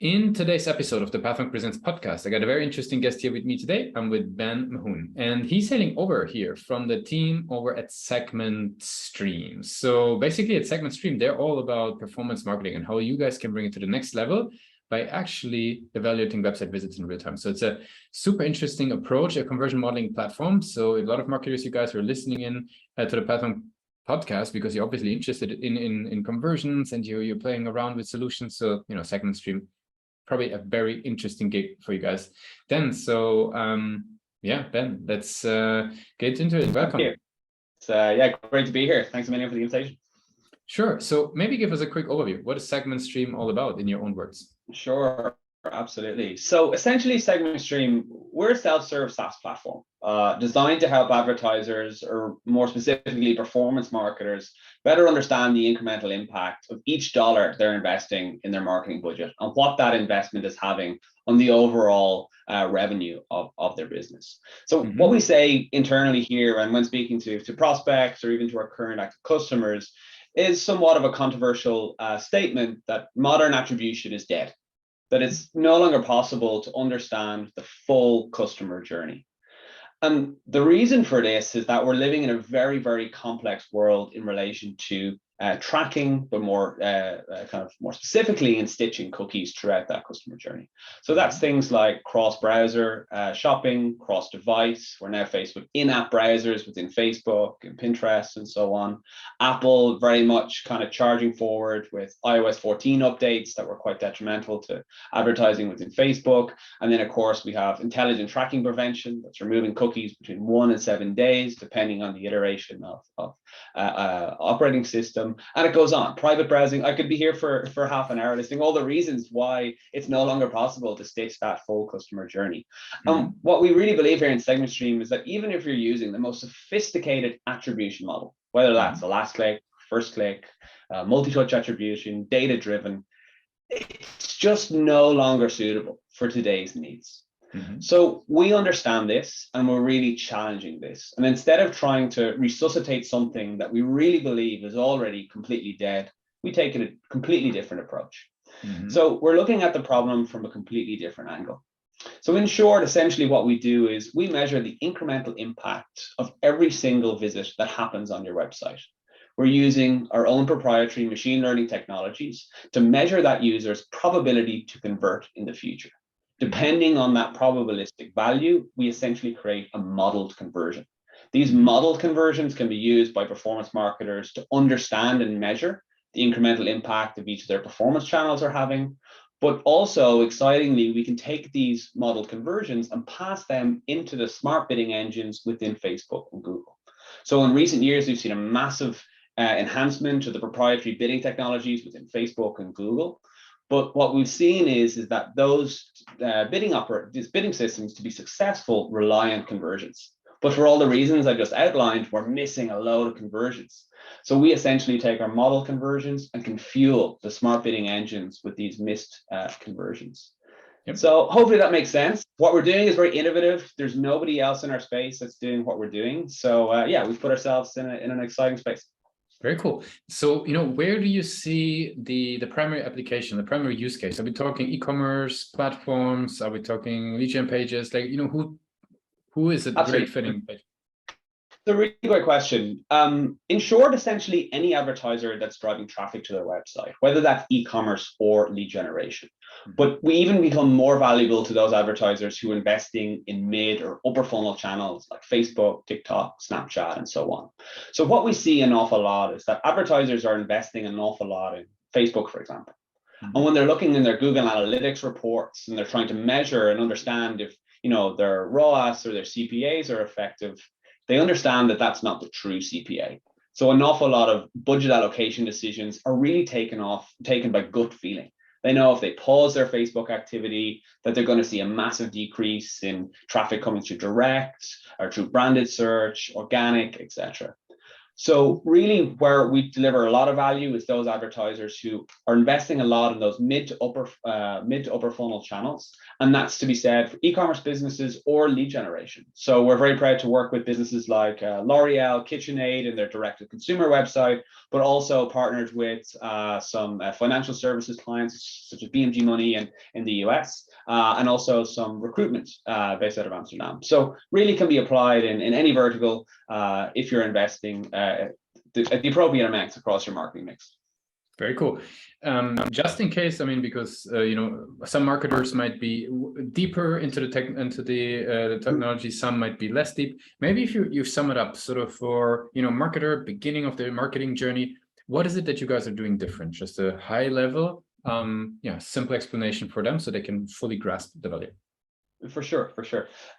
In today's episode of the Pathway Presents podcast, I got a very interesting guest here with me today. I'm with Ó Mathúin, and he's hailing over here from the team over at SegmentStream. So basically at SegmentStream, they're all about performance marketing and how you guys can bring it to the next level by actually evaluating website visits in real time. So it's a super interesting approach, a conversion modeling platform. So a lot of marketers, you guys are listening in to the Pathway podcast because you're obviously interested in conversions and you're playing around with solutions. So, SegmentStream, probably a very interesting gig for you guys then. So yeah, Ben, let's get into it. Welcome. Thank you. It's great to be here. Thanks a million for the invitation. Sure. So maybe give us a quick overview. What is SegmentStream all about in your own words? Sure, absolutely. So essentially SegmentStream, we're a self-serve SaaS platform designed to help advertisers, or more specifically performance marketers, better understand the incremental impact of each dollar they're investing in their marketing budget and what that investment is having on the overall revenue of their business. So what we say internally here and when speaking to prospects or even to our current active customers is somewhat of a controversial statement that modern attribution is dead, that it's no longer possible to understand the full customer journey. And the reason for this is that we're living in a very, very complex world in relation to tracking, but more specifically in stitching cookies throughout that customer journey. So that's things like cross-browser shopping, cross-device. We're now faced with in-app browsers within Facebook and Pinterest and so on. Apple very much kind of charging forward with iOS 14 updates that were quite detrimental to advertising within Facebook. And then, of course, we have intelligent tracking prevention that's removing cookies between 1 and 7 days, depending on the iteration of operating system. And it goes on. Private browsing. I could be here for half an hour listing all the reasons why it's no longer possible to stitch that full customer journey. What we really believe here in SegmentStream is that even if you're using the most sophisticated attribution model, whether that's the last click, first click, multi-touch attribution, data-driven, it's just no longer suitable for today's needs. So we understand this and we're really challenging this. And instead of trying to resuscitate something that we really believe is already completely dead, we take a completely different approach. So we're looking at the problem from a completely different angle. So in short, essentially what we do is we measure the incremental impact of every single visit that happens on your website. We're using our own proprietary machine learning technologies to measure that user's probability to convert in the future. Depending on that probabilistic value, we essentially create a modeled conversion. These modeled conversions can be used by performance marketers to understand and measure the incremental impact of each of their performance channels are having. But also, excitingly, we can take these modeled conversions and pass them into the smart bidding engines within Facebook and Google. So in recent years, we've seen a massive enhancement to the proprietary bidding technologies within Facebook and Google. But what we've seen is that those these bidding systems to be successful rely on conversions. But for all the reasons I just outlined, we're missing a load of conversions. So we essentially take our model conversions and can fuel the smart bidding engines with these missed conversions. So hopefully that makes sense. What we're doing is very innovative. There's nobody else in our space that's doing what we're doing. So yeah, we've put ourselves in an exciting space. Very cool. So, where do you see the primary application, the primary use case? Are we talking e-commerce platforms? Are we talking lead gen pages? Like, who is it great fitting? It's a really great question. In short, essentially any advertiser that's driving traffic to their website, whether that's e-commerce or lead generation. But we even become more valuable to those advertisers who are investing in mid or upper funnel channels like Facebook, TikTok, Snapchat, and so on. So what we see an awful lot is that advertisers are investing an awful lot in Facebook, for example. And when they're looking in their Google Analytics reports and they're trying to measure and understand if their ROAS or their CPAs are effective, they understand that that's not the true CPA. So an awful lot of budget allocation decisions are really taken by gut feeling. They know if they pause their Facebook activity, that they're going to see a massive decrease in traffic coming through direct or through branded search, organic, etc. So really where we deliver a lot of value is those advertisers who are investing a lot in those mid to upper funnel channels. And that's to be said for e-commerce businesses or lead generation. So we're very proud to work with businesses like L'Oreal, KitchenAid and their direct-to-consumer website, but also partnered with some financial services clients such as BMG Money in the US, and also some recruitment based out of Amsterdam. So really can be applied in any vertical if you're investing the appropriate amounts across your marketing mix. Very cool. Just in case, I mean, because some marketers might be deeper into the technology, some might be less deep. Maybe if you sum it up, sort of for marketer beginning of the marketing journey, what is it that you guys are doing different? Just a high level, simple explanation for them so they can fully grasp the value. For sure.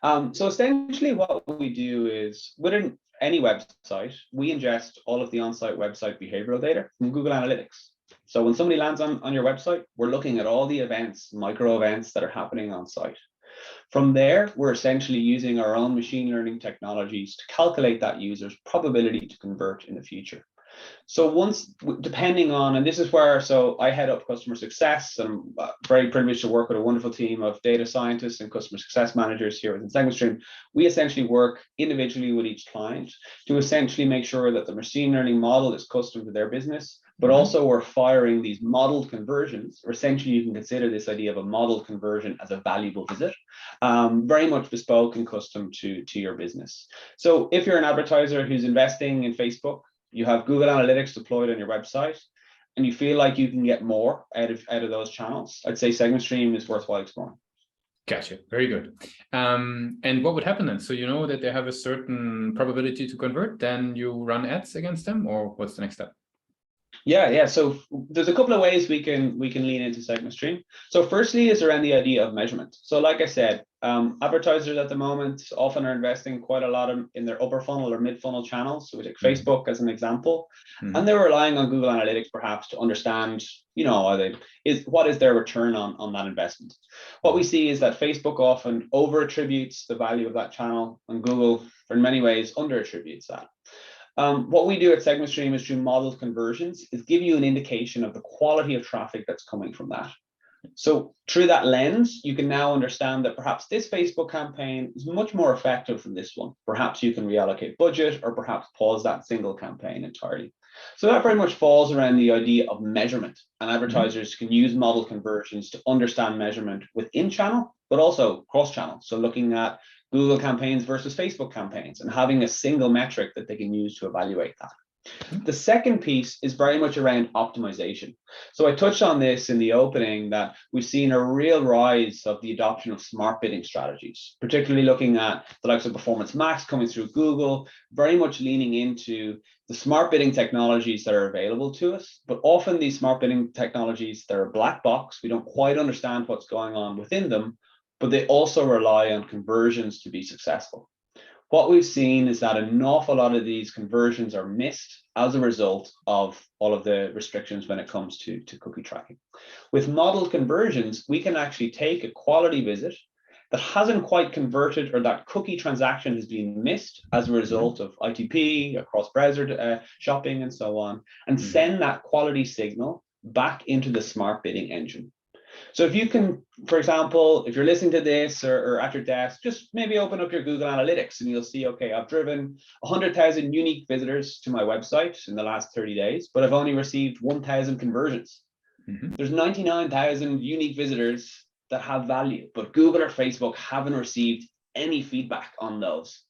So essentially what we do is within any website, we ingest all of the on-site website behavioral data from Google Analytics. So when somebody lands on your website, we're looking at all the events, micro events that are happening on site. From there, we're essentially using our own machine learning technologies to calculate that user's probability to convert in the future. So once, depending on, and this is where, so I head up customer success, and I'm very privileged to work with a wonderful team of data scientists and customer success managers here within SegmentStream. We essentially work individually with each client to essentially make sure that the machine learning model is custom to their business, but also we're firing these modeled conversions, or essentially you can consider this idea of a modeled conversion as a valuable visit, very much bespoke and custom to your business. So if you're an advertiser who's investing in Facebook, you have Google Analytics deployed on your website, and you feel like you can get more out of those channels, I'd say SegmentStream is worthwhile exploring. Gotcha. Very good. And what would happen then? So you know that they have a certain probability to convert, then you run ads against them, or what's the next step? Yeah. So there's a couple of ways we can lean into SegmentStream. So firstly is around the idea of measurement. So like I said, advertisers at the moment often are investing quite a lot in their upper funnel or mid funnel channels. So we take Facebook as an example, and they're relying on Google Analytics perhaps to understand, what is their return on that investment. What we see is that Facebook often over attributes the value of that channel, and Google, in many ways, under attributes that. What we do at SegmentStream is through modeled conversions is give you an indication of the quality of traffic that's coming from that. So through that lens, you can now understand that perhaps this Facebook campaign is much more effective than this one. Perhaps you can reallocate budget or perhaps pause that single campaign entirely. So that very much falls around the idea of measurement, and advertisers can use model conversions to understand measurement within channel, but also cross channel. So looking at Google campaigns versus Facebook campaigns and having a single metric that they can use to evaluate that. The second piece is very much around optimization. So I touched on this in the opening that we've seen a real rise of the adoption of smart bidding strategies, particularly looking at the likes of Performance Max coming through Google, very much leaning into the smart bidding technologies that are available to us. But often these smart bidding technologies, they're a black box. We don't quite understand what's going on within them, but they also rely on conversions to be successful. What we've seen is that an awful lot of these conversions are missed as a result of all of the restrictions when it comes to cookie tracking. With modeled conversions, we can actually take a quality visit that hasn't quite converted, or that cookie transaction has been missed as a result of ITP, across browser shopping and so on, and send that quality signal back into the smart bidding engine. So if you can, for example, if you're listening to this or at your desk, just maybe open up your Google Analytics and you'll see, okay, I've driven 100,000 unique visitors to my website in the last 30 days, but I've only received 1,000 conversions. There's 99,000 unique visitors that have value, but Google or Facebook haven't received any feedback on those.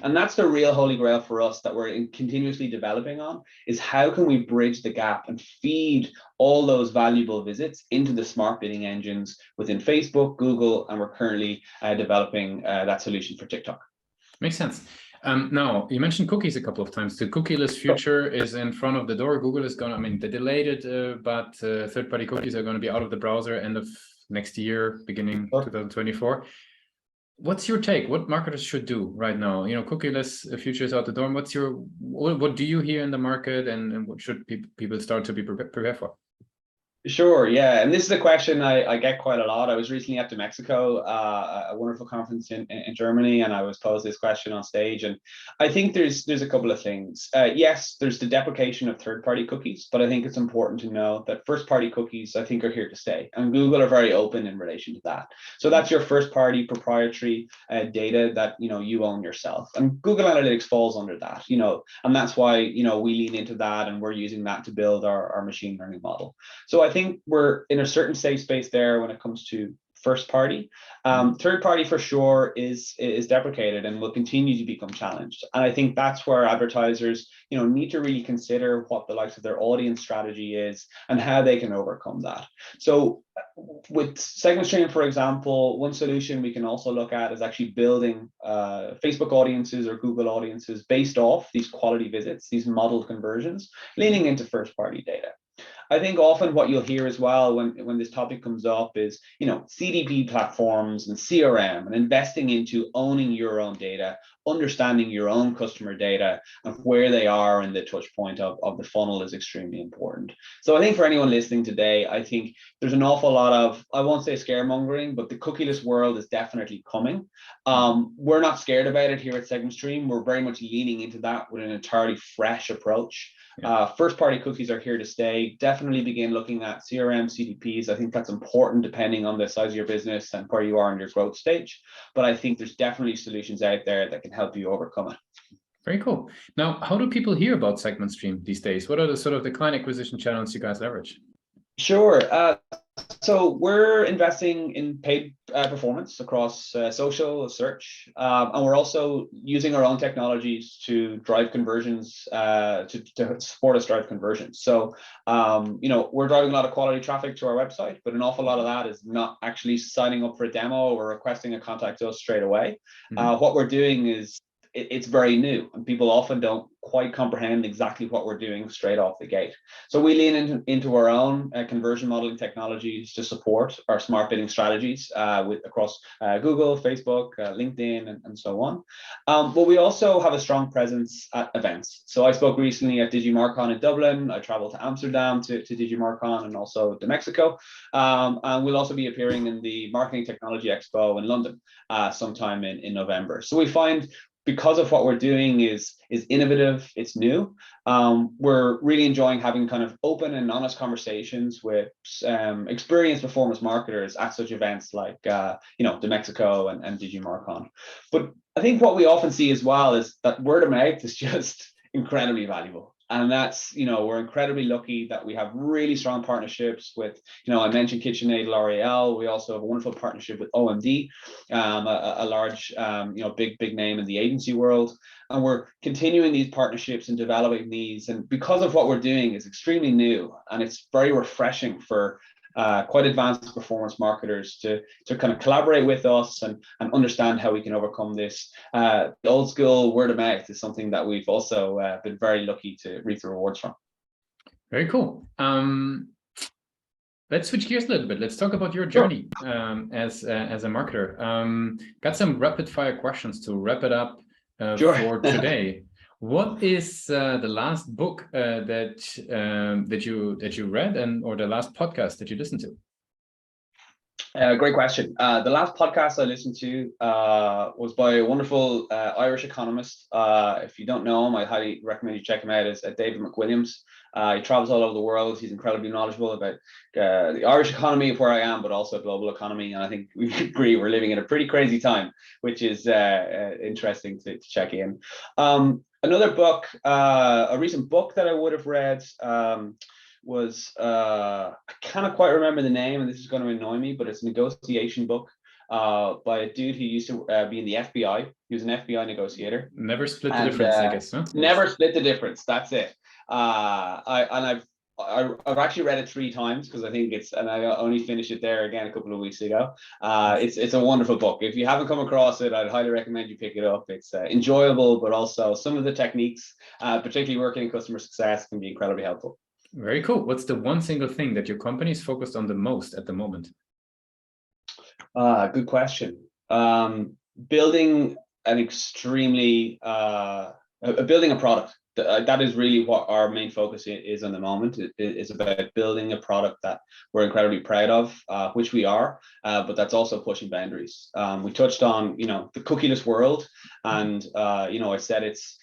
And that's the real holy grail for us that we're continuously developing on, is how can we bridge the gap and feed all those valuable visits into the smart bidding engines within Facebook, Google, and we're currently developing that solution for TikTok. Makes sense. Now, you mentioned cookies a couple of times. The cookieless future is in front of the door. Google is going to, they delayed it, but third-party cookies are going to be out of the browser end of next year, beginning 2024. What's your take? What marketers should do right now? Cookieless future is out the door. What do you hear in the market, and what should people start to be prepared for? Sure, yeah, and this is a question I get quite a lot. I was recently at Mexico, a wonderful conference in Germany, and I was posed this question on stage. And I think there's a couple of things. Yes, there's the deprecation of third-party cookies, but I think it's important to know that first-party cookies, I think, are here to stay, and Google are very open in relation to that. So that's your first-party proprietary data that you own yourself, and Google Analytics falls under that. And that's why we lean into that, and we're using that to build our machine learning model. So I think we're in a certain safe space there when it comes to first party. Third party for sure is deprecated and will continue to become challenged. And I think that's where advertisers need to really consider what the likes of their audience strategy is and how they can overcome that. So with SegmentStream, for example, one solution we can also look at is actually building Facebook audiences or Google audiences based off these quality visits, these model conversions, leaning into first party data. I think often what you'll hear as well when this topic comes up is, CDP platforms and CRM and investing into owning your own data, understanding your own customer data and where they are in the touch point of the funnel is extremely important. So I think for anyone listening today, I think there's an awful lot of, I won't say scaremongering, but the cookieless world is definitely coming. We're not scared about it here at SegmentStream. We're very much leaning into that with an entirely fresh approach. First party cookies are here to stay. Definitely begin looking at CRM, CDPs. I think that's important depending on the size of your business and where you are in your growth stage. But I think there's definitely solutions out there that can help you overcome it. Very cool. Now, how do people hear about SegmentStream these days? What are the sort of the client acquisition channels you guys leverage? Sure. So we're investing in paid performance across social, search, and we're also using our own technologies to drive conversions, to support us drive conversions. So, we're driving a lot of quality traffic to our website, but an awful lot of that is not actually signing up for a demo or requesting a contact us straight away. What we're doing is it's very new and people often don't quite comprehend exactly what we're doing straight off the gate. So we lean into our own conversion modeling technologies to support our smart bidding strategies across Google, Facebook, LinkedIn, and so on. But we also have a strong presence at events. So I spoke recently at DigiMarcon in Dublin. I traveled to Amsterdam to DigiMarcon and also to Mexico. And we'll also be appearing in the Marketing Technology Expo in London sometime in November. So we find because of what we're doing is innovative, it's new. We're really enjoying having kind of open and honest conversations with experienced performance marketers at such events like the Mexico and DigiMarcon. But I think what we often see as well is that word of mouth is just incredibly valuable. And that's, we're incredibly lucky that we have really strong partnerships with, I mentioned KitchenAid, L'Oreal. We also have a wonderful partnership with OMD, a large, big name in the agency world. And we're continuing these partnerships and developing these. And because of what we're doing is extremely new and it's very refreshing for quite advanced performance marketers to kind of collaborate with us and understand how we can overcome this. The old school word of mouth is something that we've also been very lucky to reap the rewards from. Very cool. Let's switch gears a little bit. Let's talk about your journey as a marketer. Got some rapid fire questions to wrap it up for today. What is the last book that you read or the last podcast that you listened to? Great question. The last podcast I listened to was by a wonderful Irish economist. If you don't know him, I highly recommend you check him out. It's David McWilliams. He travels all over the world. He's incredibly knowledgeable about the Irish economy of where I am, but also global economy. And I think we agree we're living in a pretty crazy time, which is interesting to check in. Another book, a recent book that I would have read was, I cannot quite remember the name, and this is going to annoy me, but it's a negotiation book by a dude who used to be in the FBI. He was an FBI negotiator. Never split the difference, I guess. Huh? Never split the difference. That's it. I've actually read it 3 times because I think and I only finished it there again a couple of weeks ago. It's a wonderful book. If you haven't come across it, I'd highly recommend you pick it up. It's enjoyable, but also some of the techniques, particularly working in customer success, can be incredibly helpful. Very cool. What's the one single thing that your company is focused on the most at the moment? Good question. Building an extremely building a product. that is really what our main focus is on the moment. It is about building a product that we're incredibly proud of, which we are, but that's also pushing boundaries. We touched on, the cookieless world, and I said it's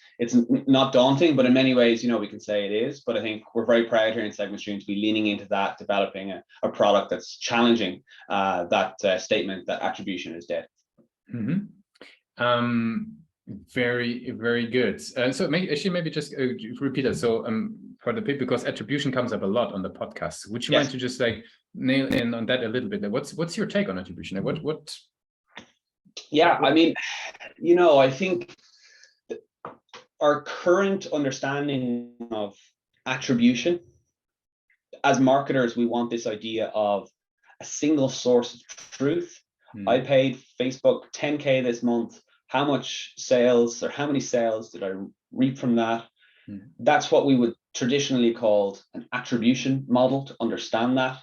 not daunting, but in many ways, we can say it is. But I think we're very proud here in SegmentStream to be leaning into that, developing a product that's challenging that statement that attribution is dead. Very, very good. So maybe just repeat it. So for the people, because attribution comes up a lot on the podcast, would you mind to just nail in on that a little bit? What's your take on attribution? What? Yeah, I mean, I think our current understanding of attribution, as marketers, we want this idea of a single source of truth. I paid Facebook 10K this month. How much sales, or how many sales did I reap from that? That's what we would traditionally call an attribution model, to understand that.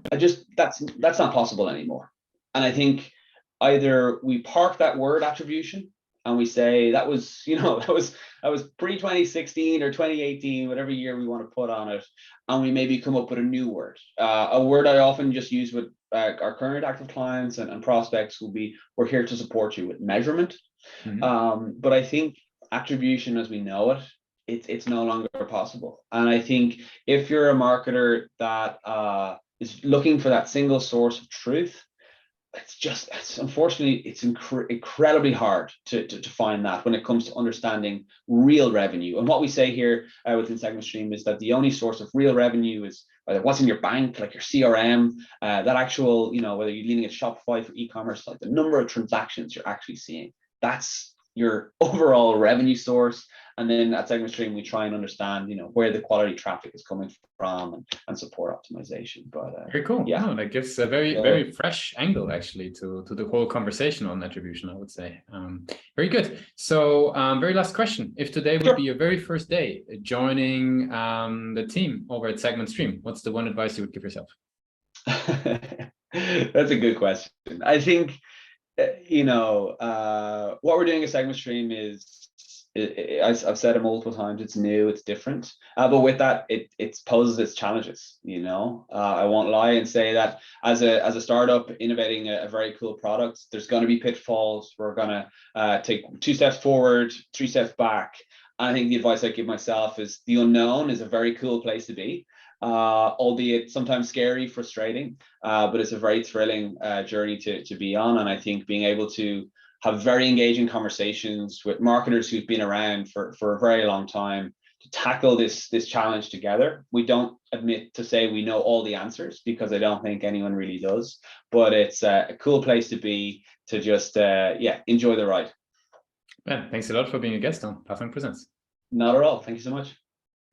That's not possible anymore. And I think either we park that word attribution and we say that was pre-2016 or 2018, whatever year we want to put on it, and we maybe come up with a new word. A word I often just use with our current active clients and prospects will be, we're here to support you with measurement. But I think attribution as we know it, it's no longer possible. And I think if you're a marketer that is looking for that single source of truth, unfortunately, it's incredibly hard to find that when it comes to understanding real revenue. And what we say here within SegmentStream is that the only source of real revenue is either what's in your bank, like your CRM, that actual, whether you're leaning at Shopify for e-commerce, like the number of transactions you're actually seeing. That's your overall revenue source. And then at SegmentStream, we try and understand, where the quality traffic is coming from and support optimization. But very cool. Yeah, no, that gives a very fresh angle actually to the whole conversation on attribution, I would say. Very good. So very last question. If today would be your very first day joining the team over at SegmentStream, what's the one advice you would give yourself? That's a good question. I think, what we're doing at SegmentStream is, I've said it multiple times, it's new, it's different, but with that it poses its challenges. I won't lie and say that as a startup innovating a very cool product, there's going to be pitfalls. We're going to take 2 steps forward, 3 steps back. I think the advice I give myself is the unknown is a very cool place to be, albeit sometimes scary, frustrating, but it's a very thrilling journey to be on. And I think being able to have very engaging conversations with marketers who've been around for a very long time to tackle this challenge together. We don't admit to say we know all the answers, because I don't think anyone really does, but it's a cool place to be, to just enjoy the ride. Ben, thanks a lot for being a guest on Pathfinder Presents. Not at all. Thank you so much.